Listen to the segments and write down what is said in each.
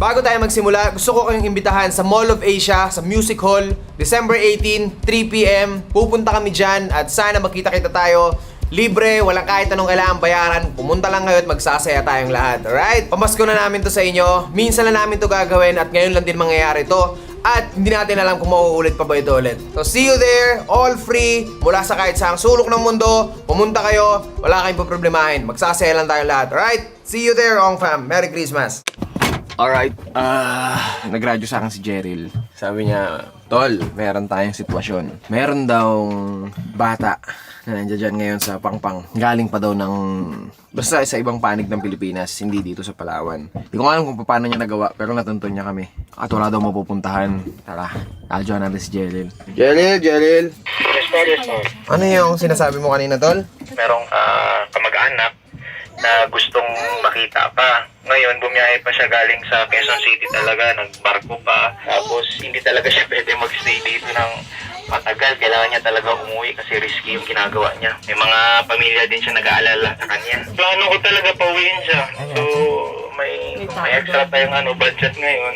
Bago tayo magsimula, gusto ko kayong imbitahan sa Mall of Asia, sa Music Hall, December 18, 3 p.m. Pupunta kami dyan at sana magkita-kita tayo. Libre, walang kahit anong kailangan bayaran. Pumunta lang kayo at magsasaya tayong lahat. Alright? Pamasko na namin to sa inyo. Minsan na namin to gagawin at ngayon lang din mangyayari to. At hindi natin alam kung mauulit pa ba ito ulit. So see you there, all free, mula sa kahit saang sulok ng mundo. Pumunta kayo, wala kayong poproblemahin. Magsasaya lang tayong lahat. Alright? See you there, Ong Fam. Merry Christmas. Alright, nag-radyo sa akin si Jeryl. Sabi niya, Tol, meron tayong sitwasyon. Meron daw bata na nandiyan dyan ngayon sa Pangpang. Galing pa daw ng, basta sa ibang panig ng Pilipinas, hindi dito sa Palawan. Hindi ko alam kung paano niya nagawa, pero natuntun niya kami. At wala daw mapupuntahan. Tara, radyo natin si Jeryl. Jeryl! Yes, po. Ano yung sinasabi mo kanina, Tol? Merong kamag-anak na gustong makita pa. Ngayon, bumiyahe pa siya galing sa Quezon City talaga, nagbarko pa. Tapos, hindi talaga siya pwede magstay dito ng matagal. Kailangan niya talaga umuwi kasi risky yung ginagawa niya. May mga pamilya din siya nag-aalala sa kanya. Plano ko talaga pauwiin siya. So, may extra tayong budget ngayon.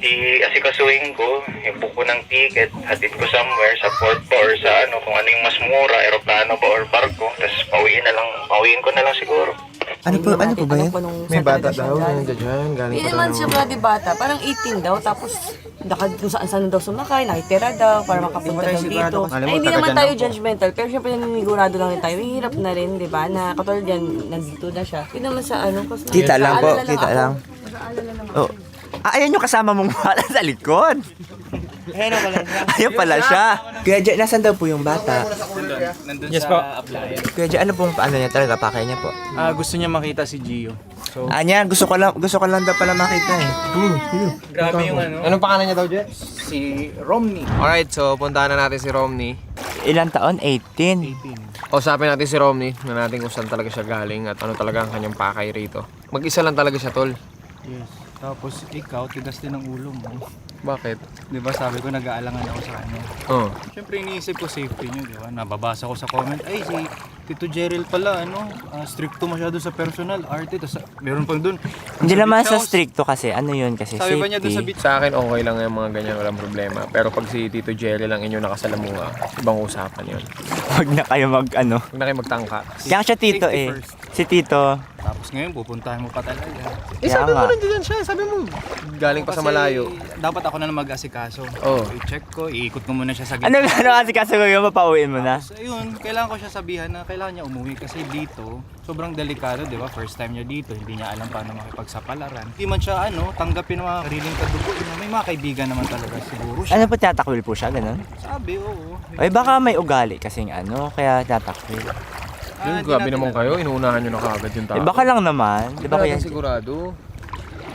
I-asikasuhin ko, i-book ko ng ticket, hatid ko somewhere sa port po or sa kung ano yung mas mura, aeroplano ba or barko. Tapos pauwiin ko na lang siguro. Ano po ba yan? May bata daw, nandiyan dyan, galing Hindi pa naman daw. siya bloody bata. Parang 18 daw. Tapos, kung saan daw sumakay, nakitira daw, para makapunta daw dito. Ay, hindi naman tayo judgmental. Pero syempre, nanginigurado lang rin tayo. Hirap na rin, di ba? Na katulad yan, nandito na siya. Hindi naman sa kasi Kita lang po, nag-aalala kita ako. lang. Nag-aalala lang ako. Oh. Ayan yung kasama mong bata sa likod. Ayan pala siya. Kuya Jay, nasan daw po yung bata? Nandun sa applyan. Kuya Jay, ano pong paano niya talaga pakay niya po? Gusto niya makita si Gio. So, Anya, gusto ko lang daw pala makita eh. grabe yung Anong pangalan niya daw, Jet? si Romney. Alright, so puntahan na natin si Romney. Ilang taon? 18. Usapin natin si Romney na natin kung saan talaga siya galing at ano talaga ang kanyang pakay rito. Mag-isa lang talaga siya, Tol. Yes. Tapos ikaw, tigas din ang ulo mo. Bakit? Di ba sabi ko nag-aalangan ako sa kanya. Oh. Siyempre iniisip ko safety niyo, di ba? Nababasa ko sa comment, ay si Tito Jeryl pala, stricto masyado sa personal, arte. Tapos meron pang dun. Hindi naman sa beach house. stricto kasi, ano yun kasi Sabi pa niya dun sa safety. beach. Sa akin, okay lang yung mga ganyan, walang problema. Pero pag si Tito Jerry lang inyo nakasalamuha, ibang usapan yun. Huwag na kayo Huwag na kayo magtangka. Kaya siya Tito Safety eh. first. Si Tito. Tapos ngayon, pupuntahan mo pa talaga. Kaya Sabi mo nga. nandiyan siya, sabi mo. Galing pa sa Kasi malayo. dapat ako na mag-asikaso. Oo. I-check ko, iikot ko muna siya sa Ano kasi kaso ko yung mapauwiin mo na? Tapos ayun, kailangan ko siya sabihan na kailangan niya umuwi kasi dito, sobrang delikado, di ba? First time niya dito, hindi niya alam paano makipagsapalaran. Hindi man siya tanggapin ng mga sariling kadugo. May mga kaibigan naman talaga siguro siya. Ano po tatakwil po siya, ganun? Sabi, oo. Ay baka may ugali kasing kaya tatakwil. Yun, Hindi grabe natin naman alam. kayo, inuunahan nyo na kagad yung tao. Eh baka lang naman, di ba Hindi kuya? natin sigurado.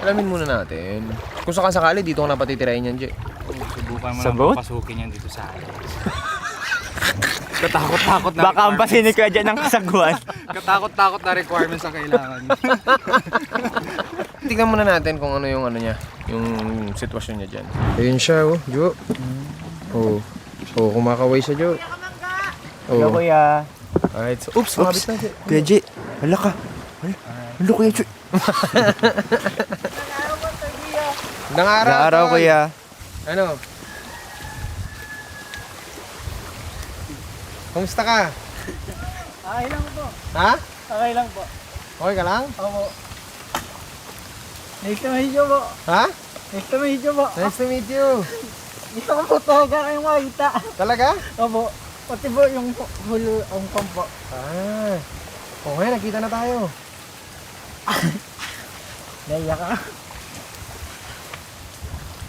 Alamin muna natin. Kung sakasakali, dito ko na patitirahin yan, Jay. Oo, subukan mo Sa na boat? papasukin yan dito sa akin. Katakot-takot na Baka ang pasinig ko dyan ng kasaguan. Katakot-takot na requirements ang kailangan. Tignan muna natin kung ano yung niya, yung sitwasyon niya dyan. Ayun siya, Jo. Kumakaway siya, Jo. Hello kuya. Alright, so, oops, sumabit na, Jay. Kuya Jay, hala ka. Hala kuya Jay. Magandang araw, Magandang araw Tol. kuya. Ano? Kumusta ka? Okay lang po. Ha? Okay lang po. Okay ka lang? Opo. Nice to meet you po. Ha? Nice to meet you po. Nice to meet you. Gusto ko po talaga kayong makita. Talaga? Opo. Pati po yung hulo ang pampo. Ah. Okay, nakita na tayo. Naiya ka.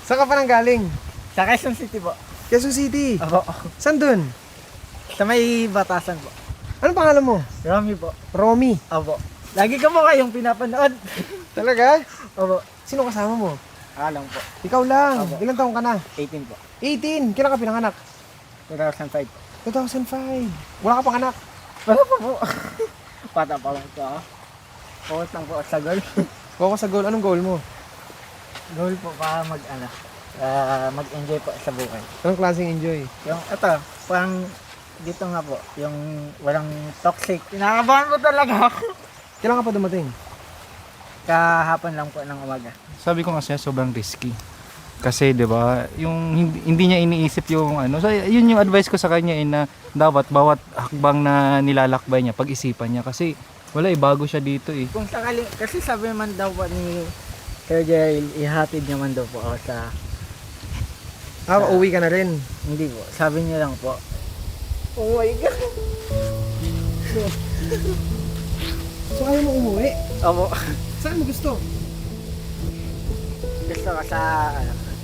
Saan ka pa nang galing? Sa Quezon City po. Quezon City. Opo. Saan dun? Sa may batasan po. Anong pangalan mo? Rami po. Romy. Opo. Lagi ka po kayong pinapanood. Talaga? Opo. Sino kasama mo? Alang po. Ikaw lang. Opo. Ilang taong ka na? 18 po. 18. Kailan ka pinanganak? 2005 po. 2005. Wala ka pang anak. Wala po po. Pata pa lang po ako. Focus lang po ako sa goal. Focus sa goal. Anong goal mo? Goal po para mag-enjoy po sa buhay. Anong klaseng enjoy? Yung ito, parang dito nga po, yung walang toxic. Kinakabahan mo talaga ako. Kailan ka pa dumating? Kahapon lang po ng umaga. Sabi ko kasi sobrang risky. Kasi 'di ba, yung hindi niya iniisip yung ano. So yun yung advice ko sa kanya na dapat bawat hakbang na nilalakbay niya pag-isipan niya kasi wala bago siya dito eh. Kung sakali, kasi sabi man daw po ni Sir Jerry, ihatid niya man daw po ako sa... Uwi ka na rin. Hindi po, sabi niya lang po. Oh my God. So ayaw mo umuwi? Opo, Saan mo gusto? gusto ko sa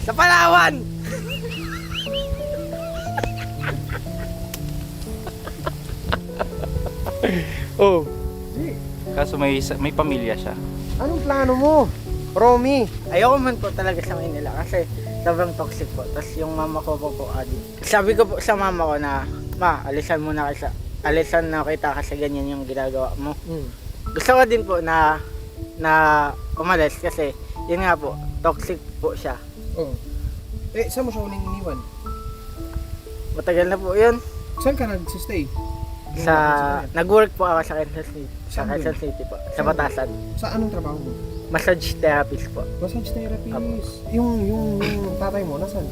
Palawan! Oh. Kaso may pamilya siya. Anong plano mo? Romy. Ayoko man po talaga sa Manila kasi sobrang toxic po. Tapos yung mama ko po addict. Sabi ko po sa mama ko na, Ma, alisan na kita kasi ganyan yung ginagawa mo. Gusto ko din po na umalis kasi yun nga po, toxic po siya. Oh. Saan mo siya uling iniwan? Matagal na po yun. Saan ka nagsistay? Nag-work po ako sa Quezon City. Sa Saan Quezon City po, sa Batasan. Sa anong trabaho mo? Massage therapist po. Massage therapist. Apo. Yung tatay mo, nasaan?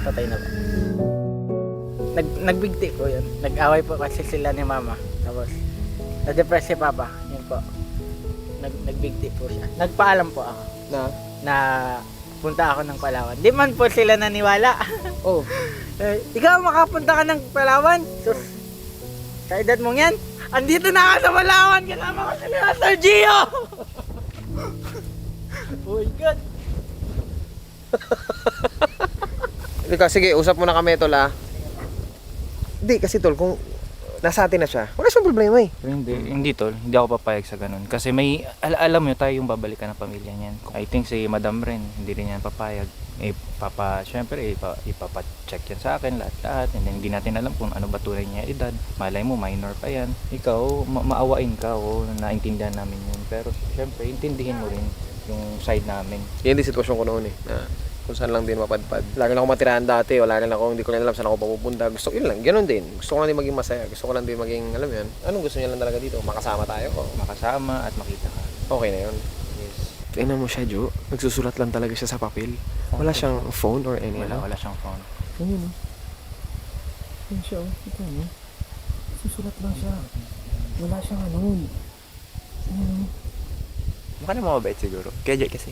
Patay na po. Nagbigti po yun. Nag-away po kasi sila ni mama. Tapos, na-depress si papa. Yun po. Nagbigti po siya. Nagpaalam po ako na punta ako ng Palawan. Di man po sila naniwala. Oh. Ikaw makapunta ka ng Palawan? Sus, sa edad mong yan, andito na ako sa Palawan. Kasama ko si Sir Gio! Oh my God. Sige, usap muna kami, tol, ah. Hindi, kasi tol, kung nasa atin na siya, wala siyang problema eh. Pero hindi tol, hindi ako papayag sa ganun. Kasi may, alam mo tayo yung babalikan ng pamilya niyan. I think si Madam rin, hindi rin yan papayag. Syempre, ipapacheck yan sa akin lahat. And then, hindi natin alam kung ano ba tunay niya edad. Malay mo, minor pa yan. Ikaw, maawain ka, naintindihan namin yun. Pero syempre, intindihin mo rin yung side namin. Yan din sitwasyon ko noon eh, na kung saan lang din mapadpad. Lagi na ako matirahan dati, wala rin ako, hindi ko rin alam saan ako papupunta. Gusto ko yun lang, ganun din. Gusto ko lang din maging masaya, gusto ko lang din maging, alam mo yun, anong gusto niya lang talaga dito? Makasama tayo o Makasama at makita ka. okay na yun. Yes. Tingnan mo siya, Jo. Nagsusulat lang talaga siya sa papel. Wala siyang phone or any Wala siyang phone. Ayun, Ayun siya, ito mo. Susulat lang siya. Wala siyang Mukha na mabait siguro. Kaya kasi.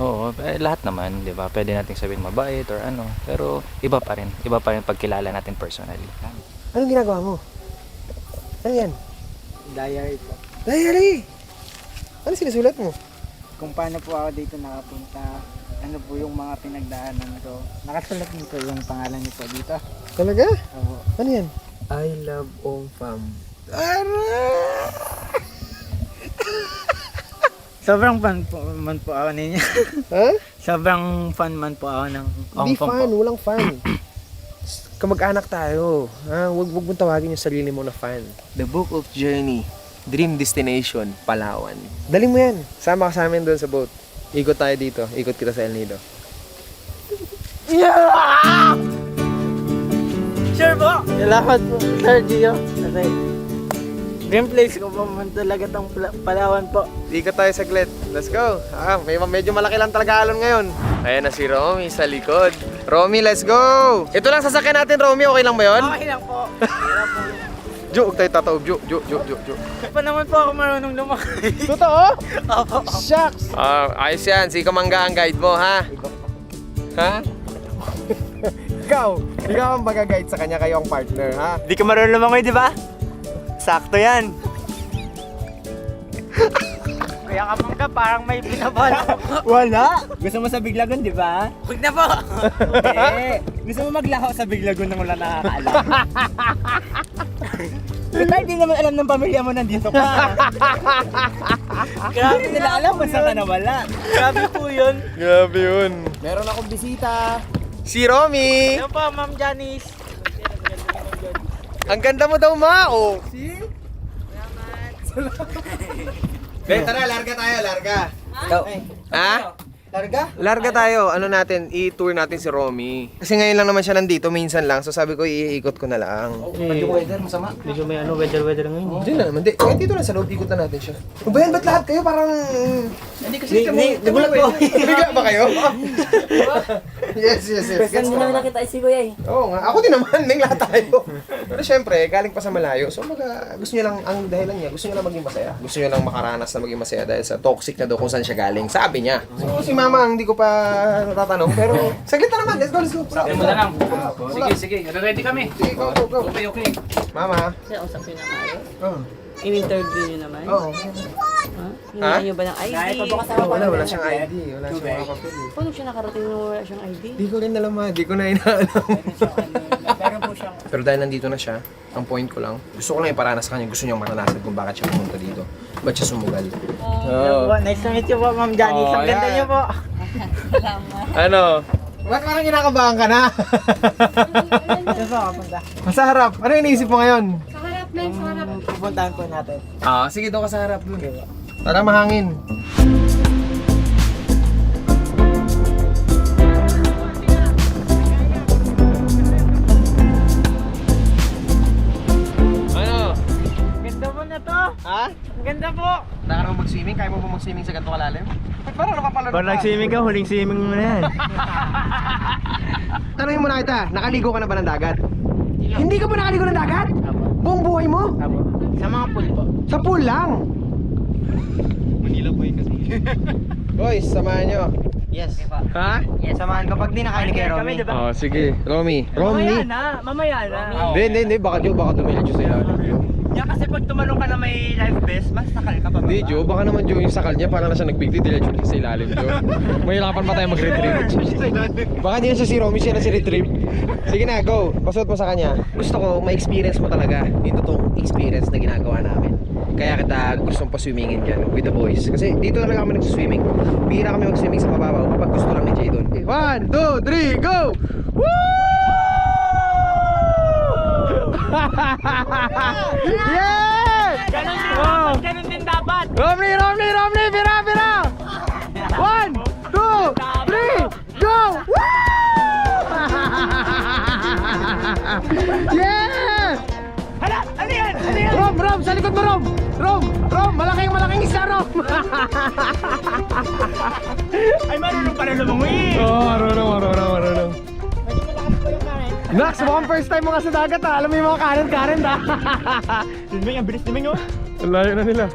Oo, lahat naman, 'di ba? Pwede nating sabihin mabait or ano, pero iba pa rin. Iba pa rin pagkilala natin personally. Anong ginagawa mo? Ano yan? Diary po. Diary! Ano sinusulat mo? Kung paano po ako dito nakapunta, ano po yung mga pinagdaanan ko. Nakasulat niyo po yung pangalan niyo po dito. Talaga? Opo. Ano yan? I love Ong Fam. Sobrang fan po man po ako ninyo. Ha? Sobrang fan man po ako ng Hindi Ongfam fan, po. walang fan. Kamag-anak tayo. Ha? Huwag mong tawagin yung sarili mo na fan. The Book of Journey. Dream Destination, Palawan. Dali mo yan. Sama ka sa amin doon sa boat. Ikot tayo dito. Ikot kita sa El Nido. Yeah! Sure po! Salamat po, Sir Gio. Kasi dream place ko po man talaga tong Palawan po. Ikot tayo saglit. Let's go. Medyo malaki lang talaga alon ngayon. Ayan na si Romy sa likod. Romy, let's go! Ito lang sasakyan natin, Romy. Okay lang ba yun? Okay lang po. Hirap po. Jo, huwag tayo tataob. Jo. Hindi pa naman po ako marunong lumakay. Totoo? Opo. Shucks! Ayos yan. Si Kamangga ang guide mo, ha? Ha? Ikaw ang mag-guide sa kanya, kayo ang partner, ha? Di ka marunong lumangoy, di ba? Sakto yan. Kaya kapag ka parang may binabala ko po. Wala. Gusto mo sa Biglagon, di ba? Huwag na po! Eh, gusto mo maglaho sa Biglagon na wala nakakaalam. Pero hindi naman alam ng pamilya mo nandito ka. Grabe Hindi nila alam kung saan ka nawala. Grabe po yun. Grabe yun. Meron akong bisita. Si Romy! Yan po, Ma'am Janice. Ang ganda mo daw, ma! Oh. Ben, tara, larga tayo, larga. Ikaw. Ha? Larga tayo. Ano natin, i-tour natin si Romy. Kasi ngayon lang naman siya nandito, minsan lang. So sabi ko, iikot ko na lang. Yung weather, masama. Medyo may weather ngayon. Diyan na naman. Kahit dito lang sa loob, ikutan natin siya. O ba yan? Ba't lahat kayo parang... Hindi kasi nagulat ko. Bigla ba kayo? Yes. First time din namin nakita si Kuya eh. Oo nga. Ako din naman. May lahat tayo. Pero syempre, galing pa sa malayo. So gusto niya lang, ang dahilan niya, gusto niya lang maging masaya. Gusto niya lang makaranas na maging masaya dahil sa toxic na daw kung saan siya galing. Sabi niya. So si Mama, hindi ko pa natatanong. Pero saglit na naman. Let's go. Sabi mo na lang. Sige. Ready kami. Sige, go. Okay. Mama. Kasi usapin na kayo. Oo. In-interview nyo naman. Oo. Ha? Hinihan nyo ba ng ID? Wala siyang ID. Wala siyang mga papel. Paano siya nakarating na wala siyang ID? Di ko rin alam ma. Di ko na inaalam. Meron po siyang... Pero dahil nandito na siya, ang point ko lang, gusto ko lang iparanas sa kanya. Gusto niyang maranasan kung bakit siya pumunta dito. Ba't siya sumugal. Nice to meet you po, Ma'am Janice. Ang ganda niyo po. Ano? Ba't parang kinakabahan ka na? Ito po, kapunta. Sa harap. Ano iniisip mo ngayon? Pupuntahan po natin. Sige doon ka sa harap doon. Tara mahangin. Ano? Ganda po na to. Ha? Ang ganda po. Taka na mag-swimming? Kaya mo ba mag-swimming sa ganito kalalim? Ba't parang napapalaro ka? Pag nag-swimming ka, huling swimming mo na yan. Tanungin mo na kita, nakaligo ka na ba ng dagat? Hindi ka ba nakaligo ng dagat? Buong buhay mo? Apo. Sa mga pool po. Sa pool lang? Manila po kasi. Boys, samahan nyo. Yes. Ha? Yes, samahan kapag di nakain kay Romy. Oh, sige. Romy. Romy? Mamaya na. Hindi. Baka dumiretso sa ilalim. Yan kasi pag tumalong ka na may life vest, mas nakal ka pa ba? Hindi, Joe. Baka naman, Joe, yung sakal niya, parang nasa nagbigti, diretso siya sa ilalim, Joe. Mahirapan pa tayo mag-retrieve. Baka hindi na siya si Romy, siya na si retrieve. Sige na, go. Pasuot mo sa kanya. Gusto ko, ma-experience mo talaga yung totoong experience na ginagawa namin. Kaya kita gustong pa-swimmingin dyan with the boys. Kasi dito talaga kami nag-swimming. Bihira kami mag-swimming sa mababaw kapag gusto lang ni Jay doon. 1, 2, 3, go! Woo! Yeah! Ganun din dapat. Romney, bira! 1, 2, 3, go! Woo! Yeah! Hala! Ano yan? Rom, sa likod mo, Rom, malaking isla, Rom! Ay, marunong pala lumangoy. Oo, marunong. Nax, mukhang first time mo nga sa dagat ha. Alam mo yung mga kanan ha. Luming, ang bilis luming oh. Ang layo na nila.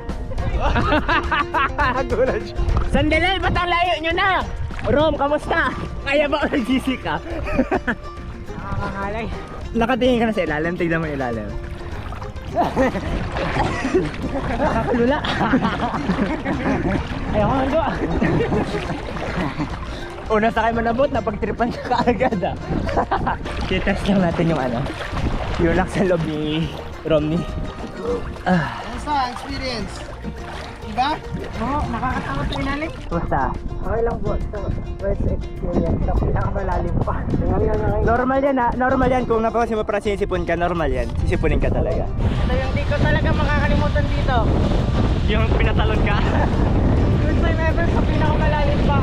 Gulat siya. Sandali, ba't ang layo nyo na? Rom, kamusta? Kaya ba nag-GC ka? Nakakangalay. Nakatingin ka na sa ilalim, tignan mo yung ilalim. Nakakalula. Ayaw nga nga. Una sakay mo na boat, napagtripan siya kaagad ah. I-test lang natin yung ano, yung lock sa loob ni Romney. Kamusta ang experience? Diba? Oo, nakakatawa sa ilalim. Basta, Okay lang po. So, first experience. So, pinakamalalim pa. normal yan kung napapansin mo para sinisipon ka, normal yan. Sisipunin ka talaga. Ito yung di ko talaga makakalimutan dito. Yung pinatalon ka. First time ever sa pinakamalalim pa.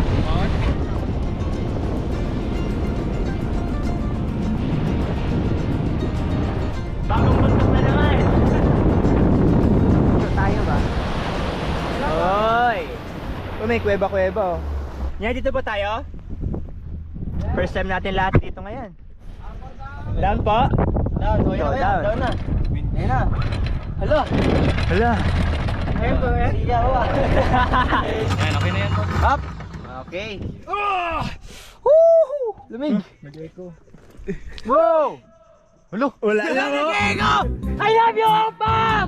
Bagong buntok na naman. Ito tayo ba? Oy! May kuweba oh. Yan, dito ba tayo? First time natin lahat dito ngayon. Down po? Down. Down na. Ayun na. Hello. Hala. Ayun po eh. Sige ako ah. Ayan, okay na yan po. Up! Okay. Woohoo! Lumig! Wow! Hello? Wala lang oh! I love you, Pam!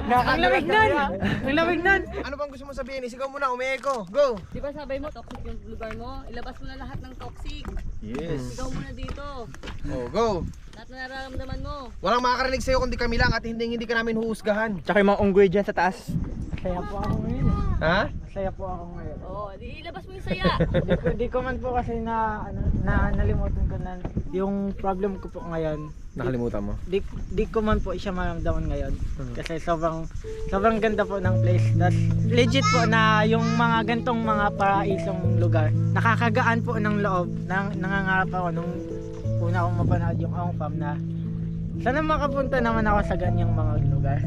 Ang lamig nun! Ang lamig nun! Ano bang gusto mo sabihin? Isigaw mo na, umieko. Go! Di ba sabay mo, toxic yung lugar mo? Ilabas mo na lahat ng toxic. Yes. Sigaw mo na dito. Oh, go! Lahat na nararamdaman mo. Walang makakarinig sa'yo kundi kami lang at hindi ka namin huhusgahan. Tsaka yung mga unggoy dyan sa taas. Masaya po ako ngayon. Ha? Masaya po ako ngayon. Oo, di ilabas mo yung saya. Di ko man po kasi nalimutan ko na yung problem ko po ngayon Nakalimutan mo? Di ko man po siya maramdaman ngayon. Kasi sobrang ganda po ng place. Tas legit po na yung mga gantong mga paraisong lugar. Nakakagaan po ng loob. Nangangarap ako nung una akong mapanood yung Ong Fam na sana makapunta naman ako sa ganyang mga lugar.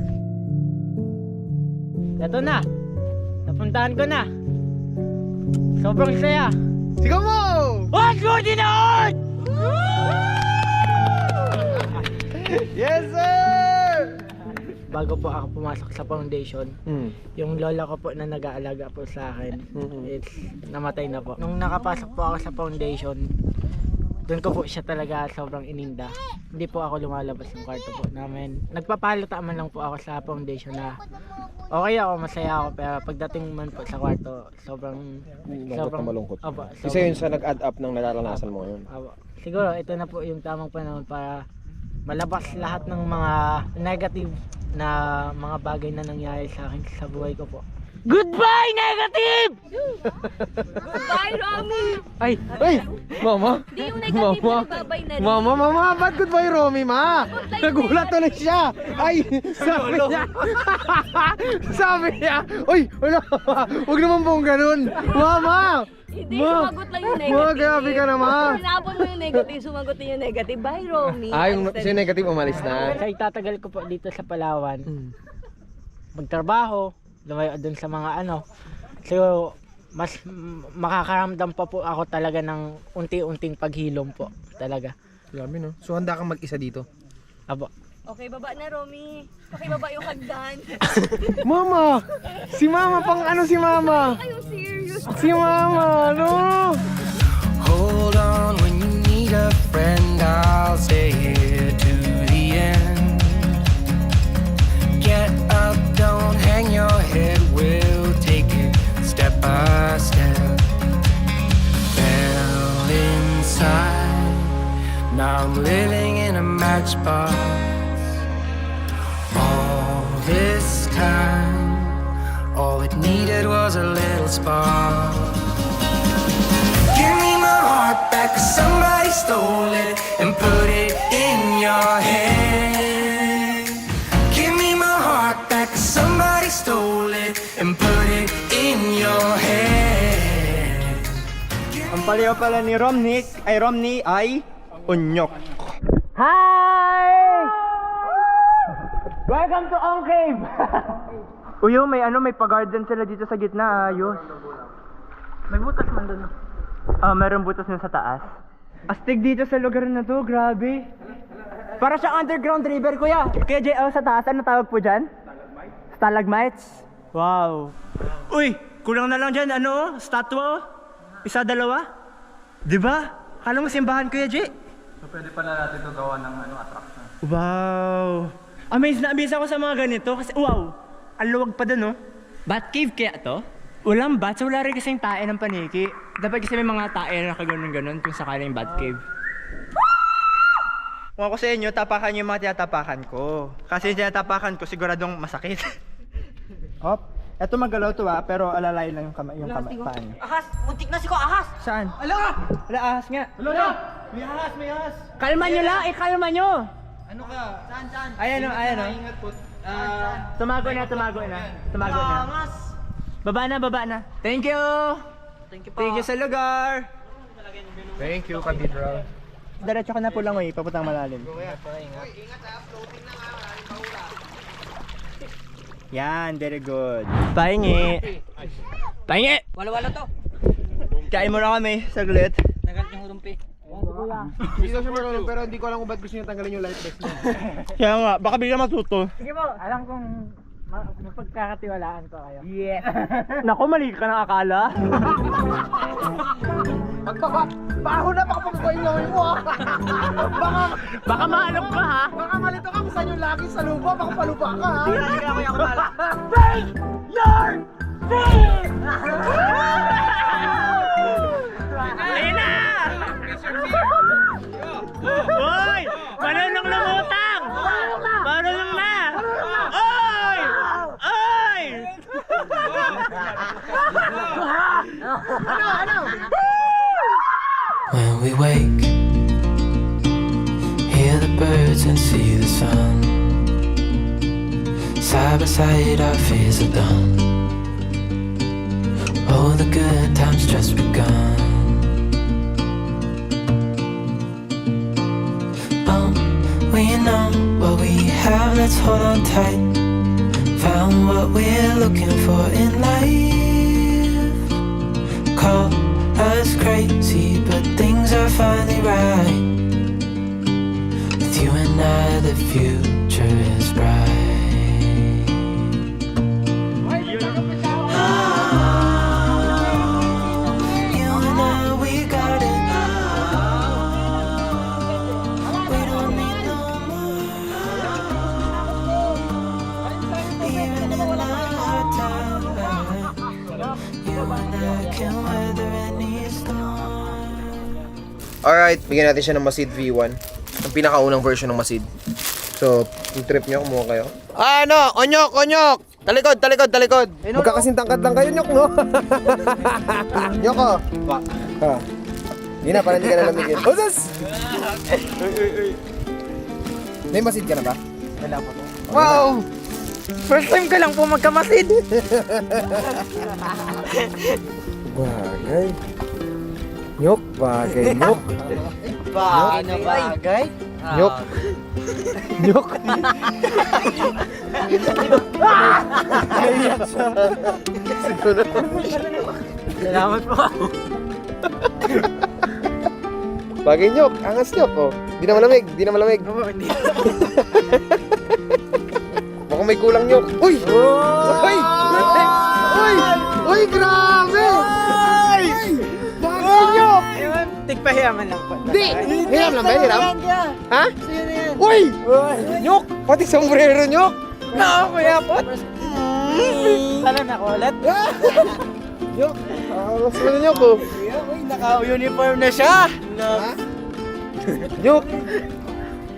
Ito na. Napuntahan ko na. Sobrang saya. Sigaw mo! What's good in the heart? Yes, sir! Bago po ako pumasok sa foundation, yung lola ko po na nag-aalaga po sa akin, it's namatay na po. Nung nakapasok po ako sa foundation, doon ko po siya talaga sobrang ininda. Hindi po ako lumalabas ng kwarto po namin. Nagpapalata man lang po ako sa foundation na okay ako, masaya ako, pero pagdating man po sa kwarto, sobrang malungkot. Opo, Isa yun sa nag-add up ng nararanasan mo ngayon. opo. Siguro ito na po yung tamang panahon para malabas lahat ng mga negative na mga bagay na nangyari sa akin sa buhay ko po. Goodbye, negative! Bye, Romy! Ay! Mama! Di yung negative na babay na rin. Mama! Ba't goodbye, Romy, ma? Nagulat ulit siya! Ay! Sabi niya! Sabi niya! Uy! Wala! Huwag naman pong ganun! Mama! Hindi, sumagot lang yung negative. Ma, grabe ka naman! Hinapon mo yung negative, sumagot din yung negative. Bye, Romy! Yung negative umalis na. Kasi tatagal ko po dito sa Palawan. Magtrabaho, lumayo dun sa mga ano. So, mas makakaramdam pa po ako talaga ng unti-unting paghilom po. Talaga. Grabe, no? So, handa kang mag-isa dito? Abo. Okay, baba na, Romy. Okay, baba yung hagdan. Mama! Si Mama! Pang ano si Mama? Ay, serious. Si Mama! No! Hold on when you need a friend, I'll stay here to the end. Get up, don't hang your head, we'll take it step by step. Fell inside, now I'm living in a matchbox. All this time, all it needed was a little spark. Give me my heart back, 'cause somebody stole it and put it in your head. Give me my heart back, 'cause somebody stole it and put it in your head. Ang palayo pala ni Romney ay Unyok. Hi! Welcome to Ong Cave! Uyo, may pa-garden sila dito sa gitna, ayos. May butas man doon. Meron butas na sa taas. Astig dito sa lugar na to, grabe. Para siyang underground river, kuya. Kaya JL sa taas, ano tawag po dyan? Stalagmites? Wow. Uy, kulang na lang dyan, statwa, isa, dalawa. Diba? Kala mo simbahan, Kuya J? So pwede pala natin ito gawa ng attraction. Wow. Amazed na amazed ako sa mga ganito kasi wow, ang luwag pa dun, no? Bat cave kaya to? Walang bat, so wala rin kasing tae ng paniki. Dapat kasi may mga tae na nakaganon-ganon kung sakaling bat cave. Kung ako sa inyo, tapakan yung mga tinatapakan ko. Kasi yung tinatapakan ko, siguradong masakit. Hop, eto magalaw to pero alalayan lang yung kamay, paa niyo. Ahas! Muntik na si ko, ahas! Saan? Ala! Ala, ahas nga. Ala! May ahas! Kalma nyo lang, kalma nyo! Ano ka? Saan? Ayan o. Ingat po. Tumago na. Baba na. Thank you! Thank you Thank you sa lugar! Thank you, Cathedral. Diretso ka na po lang papuntang malalim. Yan, very good. Pahingi! Wala-wala to. Kain mo na kami, saglit. Nagal yung rumpi. Hindi daw siya marunong, pero hindi ko alam kung ba't gusto niya tanggalin yung life vest niya. Kaya nga, baka bigla matuto. Sige po, alam kong mapagkakatiwalaan ko kayo. Yeah! Naku, mali ka na akala. Baho na, baka papapain gawin mo ah! Baka maalok ka ha? Baka malito ka kung saan yung lagi sa lupa, baka palupa ka ha! Hindi na ako pala. Face your feet! Ayun na! Hoy! Marunong lumutang! Marunong na! Oy! Oy! When we wake, hear the birds close and see the sun. Side by side our fears are done. All the good times just begun. We know what we have, let's hold on tight. Found what we're looking for in life. Call us crazy, but things are finally right. With you and I, the future is bright. You and I, we got it. We don't need no more. Even in the hard times, you and I can weather any storm. Alright, bigyan natin siya ng Masid V1. Ang pinakaunang version ng Masid. So, yung trip nyo, kumuha kayo. Ano? Onyok! Onyok! Talikod! Talikod! Talikod! Magkakasing tangkad lang kayo, Nyok, no? Nyok, oh! Ha? Hindi na, parang hindi ka na lamigin. Usas! May Masid ka na ba? Wala pa po. Wow! First time ka lang po magkamasid. Bagay. Nyok, bagay, Nyok. Bagay na bagay. Nyok. Nyok. Salamat po. Bagay, Nyok. Angas, Nyok, oh. Di na malamig, di na malamig. Oo, hindi. Baka may kulang, Nyok. Uy! Uy! Uy! Uy, grabe! Bagay, Nyok! Ewan, tigpahiyaman lang po. Di! Hiram lang ba? Hiram? Ha? Sino yan? Uy! Nyok! Pati sombrero, Nyok! Nakakuyapot. Sana nakulat. Nyok! Angas mo na, Nyok, oh. Uy, naka-uniform na siya. Ha? Nyok!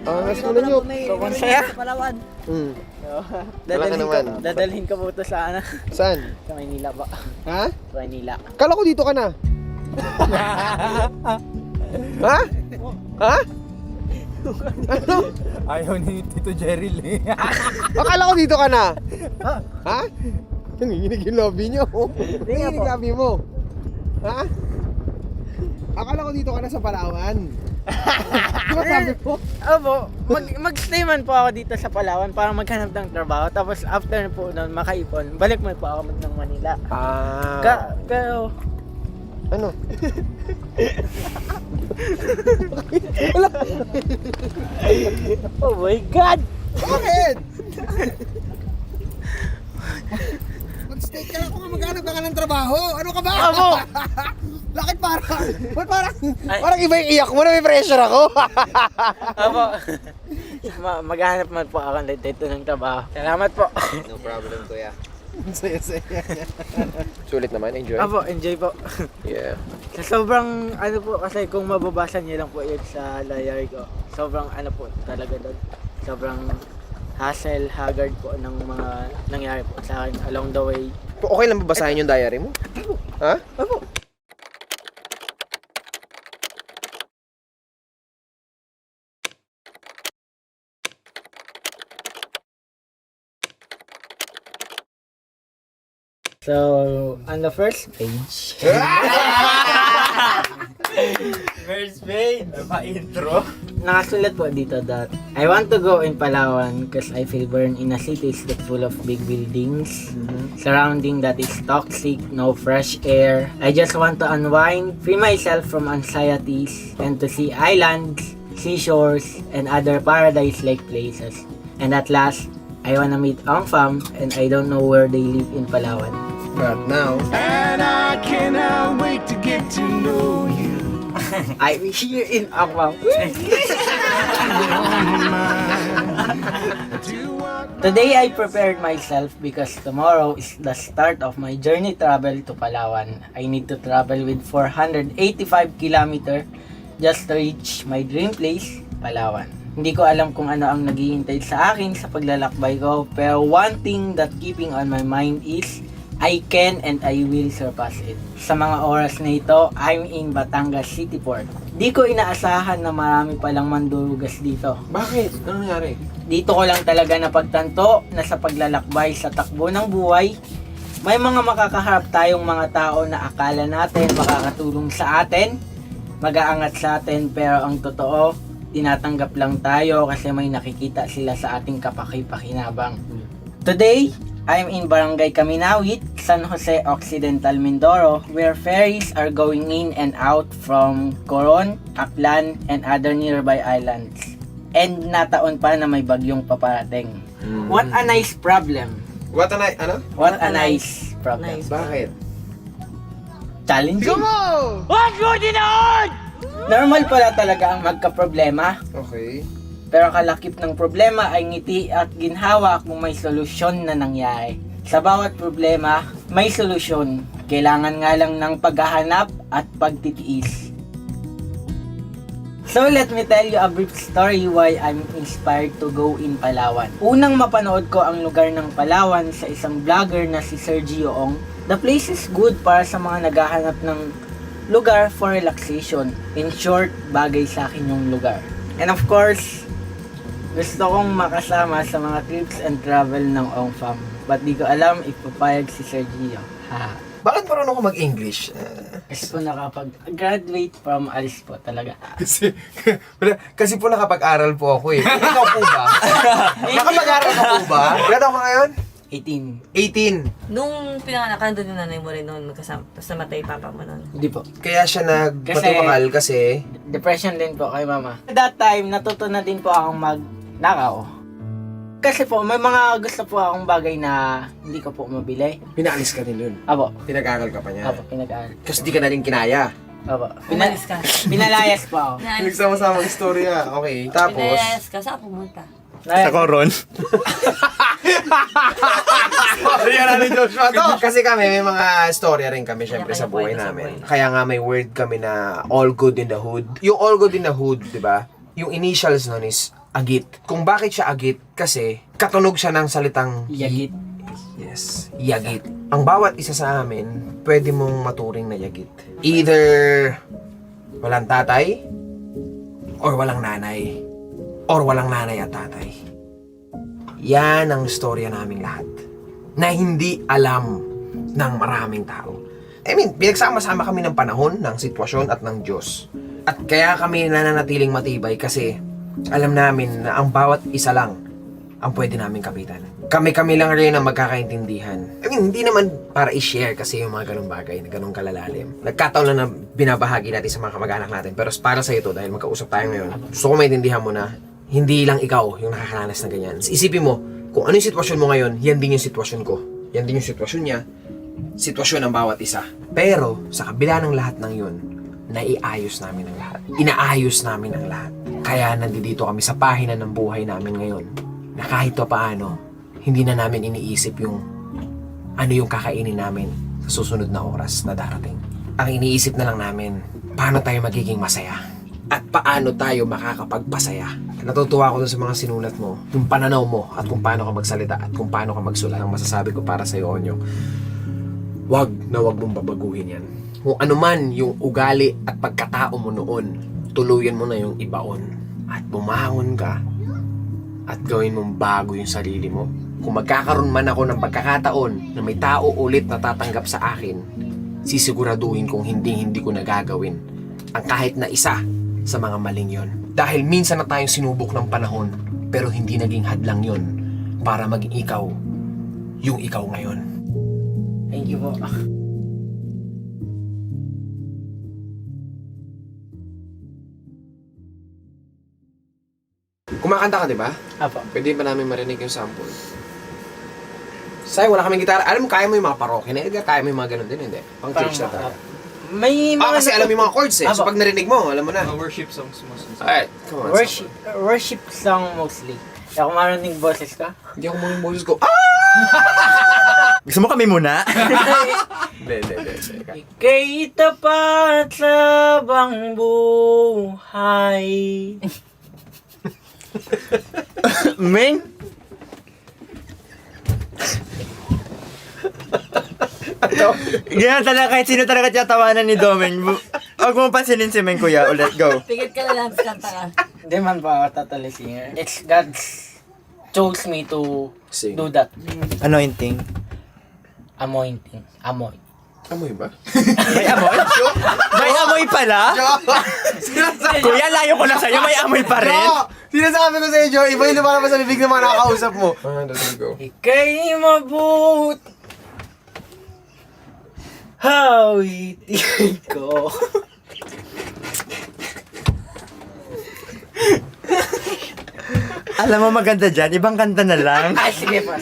Angas mo na, Nyok. So, kung saya, Hmm. Wala ka naman. dadalhin ko po ito sa, Saan? sa Maynila ba? Ha? Sa Maynila. Kala ko dito ka na. Ha? Ha? Ano? Ayaw ni Tito Jerry eh. Akala ko dito ka na. Ha? Nanginginig yung lobby niyo. Nanginginig yung lobby mo. Ha? Akala ko dito ka na sa Palawan. Di ba sabi ko? Opo, mag-stay man po ako dito sa Palawan para maghanap ng trabaho. Tapos after na po nun, makaipon, balik mo po ako ng Manila. Pero, Ano? oh my God! Bakit? Mag-stay ka lang kung maghanap ka ng trabaho. Ano ka ba? Opo! Bakit parang iba yung iyak mo na may pressure ako? Opo. Maghanap man po ako dito ng trabaho. Salamat po. No problem, kuya. Saya-saya. Sulit naman, enjoy. Opo, enjoy po. Yeah. Sa sobrang ano po, kasi kung mababasa niyo lang po yun sa diary ko, sobrang ano po talaga doon. Sobrang hassle, haggard po ng mga nangyari po sa akin along the way. Okay lang babasahin yung diary mo? Ha? Opo. So, on the first page, First page, pa-intro. nakasulat po dito that I want to go in Palawan because I feel burned in a city that's full of big buildings, surrounding that is toxic, no fresh air. I just want to unwind, free myself from anxieties, and to see islands, seashores, and other paradise-like places. And at last, I wanna meet Ang Fam, and I don't know where they live in Palawan. But now... And I cannot wait to get to know you. I'm here in Ang Fam. Today I prepared myself because tomorrow is the start of my journey travel to Palawan. I need to travel with 485 kilometer just to reach my dream place, Palawan. Hindi ko alam kung ano ang naghihintay sa akin sa paglalakbay ko, pero one thing that keeping on my mind is I can and I will surpass it. Sa mga oras na ito, I'm in Batangas City Port. Di ko inaasahan na marami palang mandurugas dito. Bakit? Ano nangyari? Dito ko lang talaga napagtanto na sa paglalakbay sa takbo ng buhay, may mga makakaharap tayong mga tao na akala natin makakatulong sa atin, mag-aangat sa atin, pero ang totoo, tinatanggap lang tayo kasi may nakikita sila sa ating kapaki-pakinabang. Today, I'm in Barangay Kaminawit, San Jose Occidental, Mindoro, where ferries are going in and out from Coron, Aklan, and other nearby islands. And nataon pa na may bagyong paparating. What a nice problem. What a night, ano? What a nice problem. Nice. Bakit? Challenging. Normal pala talaga ang magka-problema. Okay. Pero kalakip ng problema ay ngiti at ginhawa kung may solusyon na nangyari. Sa bawat problema, may solusyon. Kailangan nga lang ng paghahanap at pagtitiis. So let me tell you a brief story why I'm inspired to go in Palawan. Unang mapanood ko ang lugar ng Palawan sa isang vlogger na si Sergio Ong. The place is good para sa mga naghahanap ng lugar for relaxation. In short, bagay sa akin yung lugar. And of course, gusto kong makasama sa mga trips and travel ng Ong Fam. But di ko alam if papayag si Sergio. Haha. Bakit marunong ko mag-English? Kasi po nakapag-graduate from ALIS po talaga. kasi po nakapag-aral po ako eh. Ikaw po ba? Nakapag-aral ka po ba? Ilan taon ka ngayon? 18. 18. Nung pinanganak doon yung nanay mo rin noon, magkasama, tapos namatay papa mo noon. Hindi po. Kaya siya nagpatubakal kasi... Depression din po kay mama. At that time, natuto na din po akong magnakaw. Kasi po, may mga gusto po akong bagay na hindi ko po mabili. Pinaalis ka din dun. Apo. Pinag-aral ka pa niya. Apo, pinag-aaral. Kasi di ka na rin kinaya. Apo. Umalis ka. Pinalayas po ako. Nagsama-sama istorya. Okay. Tapos... Pinayas ka, saan pumunta? Coron. Storya na ni Joshua to. Kasi kami, may mga storya rin kami syempre sa buhay Kanya-kanya namin. kwento sa Kaya nga may word kami na all good in the hood. Yung all good in the hood, di ba? Yung initials nun is agit. Kung bakit siya agit? Kasi katunog siya ng salitang Yagit. Yes, yagit. Ang bawat isa sa amin, pwede mong maturing na yagit. Either walang tatay, or walang nanay, or walang nanay at tatay. Yan ang storya naming lahat. Na hindi alam ng maraming tao. I mean, pinagsama-sama kami ng panahon, ng sitwasyon at ng Diyos. At kaya kami nananatiling matibay kasi alam namin na ang bawat isa lang ang pwede namin kapitan. Kami-kami lang rin ang magkakaintindihan. I mean, hindi naman para i-share kasi yung mga ganung bagay na ganung kalalalim. Nagkataon lang na binabahagi natin sa mga kamag-anak natin. Pero para sa ito, dahil magkausap tayo ngayon, gusto ko maintindihan mo na hindi lang ikaw yung nakakaranas ng ganyan. Isipin mo, kung ano yung sitwasyon mo ngayon, yan din yung sitwasyon ko. Yan din yung sitwasyon niya. Sitwasyon ng bawat isa. Pero, sa kabila ng lahat ng yun, naiayos namin ang lahat. Inaayos namin ang lahat. Kaya nandito kami sa pahina ng buhay namin ngayon na kahit pa paano, hindi na namin iniisip yung ano yung kakainin namin sa susunod na oras na darating. Ang iniisip na lang namin, paano tayo magiging masaya at paano tayo makakapagpasaya. Natutuwa ako dun sa mga sinulat mo, yung pananaw mo at kung paano ka magsalita at kung paano ka magsulat. Ang masasabi ko para sa iyo, Onyo, wag mong babaguhin yan. Kung ano man yung ugali at pagkatao mo noon, tuluyan mo na yung ibaon. At bumangon ka at gawin mong bago yung sarili mo. Kung magkakaroon man ako ng pagkakataon na may tao ulit na tatanggap sa akin, sisiguraduhin kong hindi ko nagagawin ang kahit na isa sa mga maling yon. Dahil minsan na tayong sinubok ng panahon, pero hindi naging hadlang yon para maging ikaw yung ikaw ngayon. Thank you po. Kumakanta ka, di ba? Apo. Pwede ba namin marinig yung sample? Say, wala kaming gitara. Alam mo, kaya mo yung mga parokya na Edgar, kaya mo yung mga ganun din, hindi? Pang church na tayo. May mga... Kasi alam mo yung mga chords eh. So Apo. pag narinig mo, alam mo na. Worship songs mo. Alright, come on. Worship song mostly. Kaya kung marinig boses ka. Hindi ako mga boses ko. Ah! Gusto mo kami muna? Hindi. Ika'y tapat sa bang buhay. Ming? Ganyan talaga, kahit sino talaga tiyatawanan ni Domeng. Huwag mo pansinin si Meng, kuya. Ulit, go. Tigit ka na lang, kanta ka. Hindi man pa ako totally singer. It's God's chose me to Sing. do that. Anointing. Anointing. Amoy. Amoy ba? May amoy? May amoy pala? Kuya, layo ko na sa'yo. May amoy pa rin? Sinasabi ko sa'yo, Joe, iba yung lumalabas sa bibig ng mga nakakausap mo. Go. Ika'y mabuti. Hawitin ko. Alam mo maganda dyan, ibang kanta na lang. Ay, sige pa.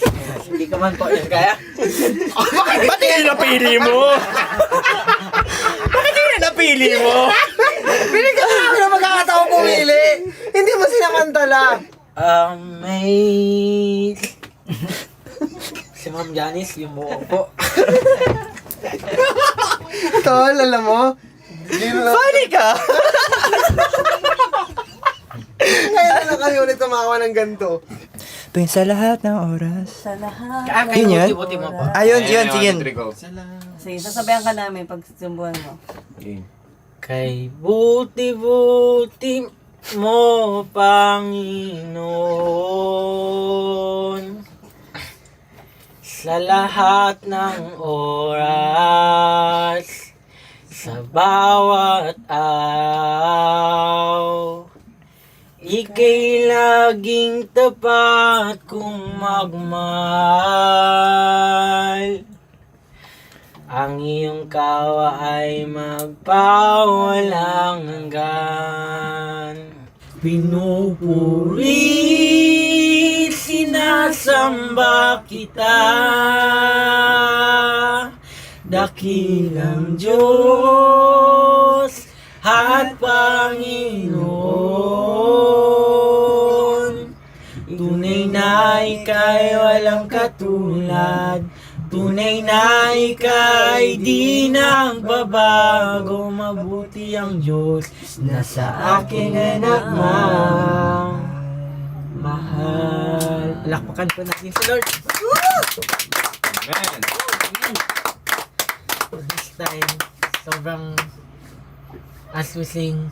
Hindi ka man po yun kaya. Ba't yun napili mo? Bakit yun napili mo? Binigyan mo namin na magkakataon pumili. Hindi mo sinamantala. Amaze. Si Ma'am Janice, yung buo po. Tol, alam mo? Funny ka! Ngayon na lang kayo ulit tumawa ng ganito. Tuwing sa lahat ng oras. Sa lahat. Kayo Yun yun? buti-buti mo po. Ayun, yun, sige. Sige, sasabayan ka namin pag sumbuhan mo. Kay buti-buti mo, Panginoon, sa lahat ng oras, sa bawat araw, ika'y laging tapat kong magmahal. Ang iyong kawa ay magpawalang hanggan. Pinupuri, sinasamba kita, dakilang Diyos at Panginoon. Tunay na ika'y walang katulad, tunay na ika'y di nang babago. Mabuti ang Diyos na sa aking anak mo mahal. Lakpakan po natin si Lord. Amen. This time, sobrang as we sing,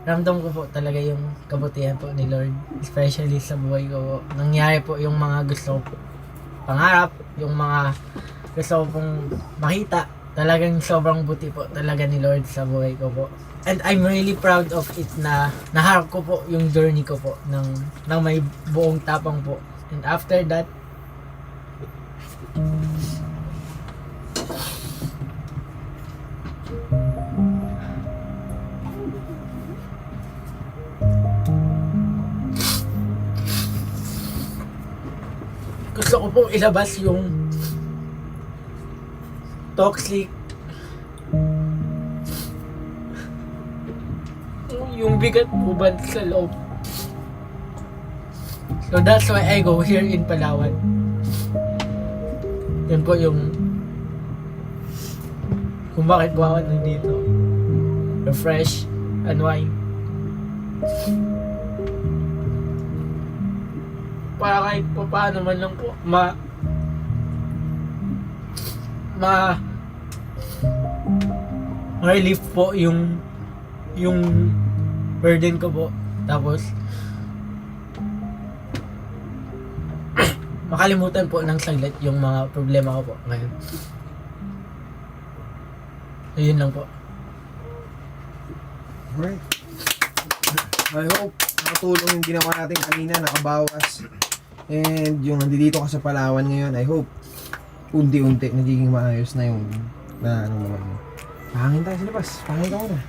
ramdam ko po talaga yung kabutihan po ni Lord. Especially sa buhay ko po. Nangyari po yung mga gusto ko pangarap, yung mga gusto ko pong makita. Talagang sobrang buti po talaga ni Lord sa buhay ko po. And I'm really proud of it na naharap ko po yung journey ko po ng may buong tapang po. And after that, gusto ko pong ilabas yung toxic, yung bigat uban sa loob. So that's why I go here in Palawan. Yan po yung kung bakit po ako nandito. Refresh, unwind. Para kahit po paano man lang po relief po yung burden ko po. Tapos makalimutan po ng saglit yung mga problema ko po ngayon. Ayun lang po. Alright. I hope nakatulong yung ginawa natin kanina, nakabawas. And yung nandito ka sa Palawan ngayon, I hope unti-unti nagiging maayos na yung na ano naman mo. Pahangin tayo sa labas. Pahangin ka muna.